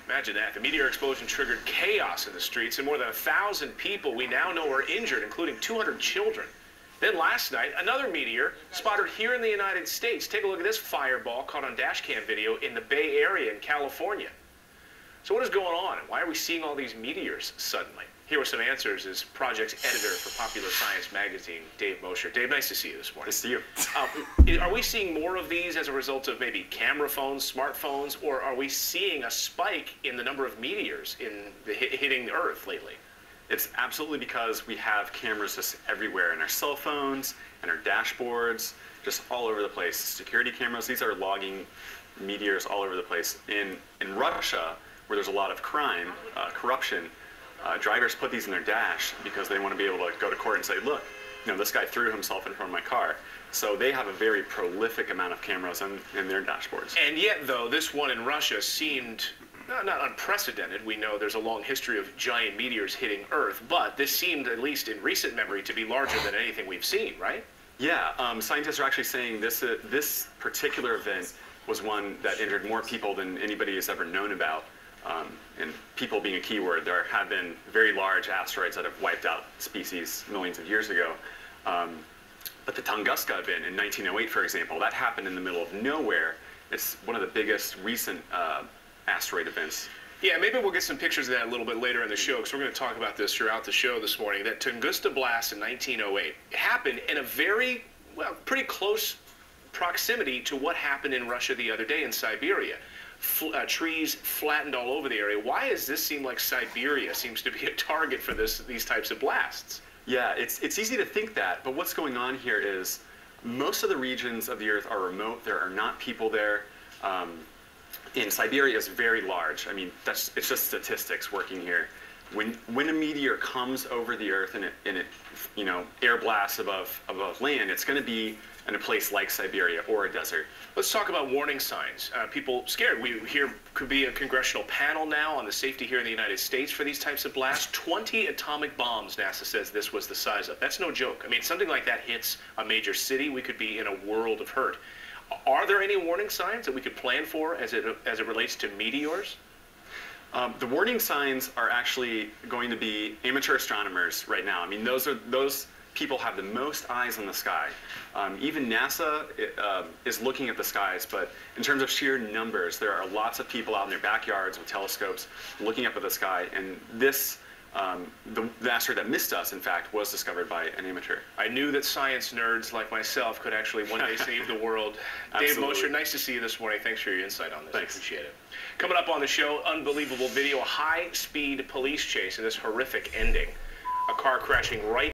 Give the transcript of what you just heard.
Imagine that. The meteor explosion triggered chaos in the streets, and more than 1,000 people we now know are injured, including 200 children. Then last night, another meteor spotted here in the United States. Take a look at this fireball caught on dash cam video in the Bay Area in California. So what is going on, and why are we seeing all these meteors suddenly? Here with some answers is Project's editor for Popular Science magazine, Dave Mosher. Dave, nice to see you this morning. Nice to see you. Are we seeing more of these as a result of maybe camera phones, smartphones, or are we seeing a spike in the number of meteors hitting the Earth lately? It's absolutely because we have cameras just everywhere in our cell phones and our dashboards, just all over the place. Security cameras, these are logging meteors all over the place. In Russia, where there's a lot of crime, corruption, drivers put these in their dash because they want to be able to go to court and say, look, this guy threw himself in front of my car. So they have a very prolific amount of cameras in their dashboards. And yet, though, this one in Russia seemed not unprecedented. We know there's a long history of giant meteors hitting Earth, but this seemed, at least in recent memory, to be larger than anything we've seen, right? Yeah, scientists are actually saying this particular event was one that injured more people than anybody has ever known about. And people being a key word, there have been very large asteroids that have wiped out species millions of years ago. But the Tunguska event in 1908, for example, that happened in the middle of nowhere. It's one of the biggest recent asteroid events. Yeah, maybe we'll get some pictures of that a little bit later in the show, because we're going to talk about this throughout the show this morning. That Tunguska blast in 1908 happened in a very, pretty close proximity to what happened in Russia the other day in Siberia. Trees flattened all over the area. Why does this seem like Siberia seems to be a target for these types of blasts? Yeah, it's easy to think that, but what's going on here is most of the regions of the Earth are remote. There are not people there. And Siberia is very large. I mean, it's just statistics working here. When a meteor comes over the Earth and it air blasts above land, it's going to be in a place like Siberia or a desert. Let's talk about warning signs. People scared. We hear could be a congressional panel now on the safety here in the United States for these types of blasts. 20 atomic bombs, NASA says this was the size of. That's no joke. I mean, something like that hits a major city, we could be in a world of hurt. Are there any warning signs that we could plan for as it relates to meteors? The warning signs are actually going to be amateur astronomers right now. I mean, those people have the most eyes on the sky. Even NASA is looking at the skies, but in terms of sheer numbers, there are lots of people out in their backyards with telescopes looking up at the sky, and the asteroid that missed us, in fact, was discovered by an amateur. I knew that science nerds like myself could actually one day save the world. Dave Mosher, nice to see you this morning. Thanks for your insight on this. Thanks. I appreciate it. Coming up on the show, unbelievable video, a high-speed police chase and this horrific ending. A car crashing right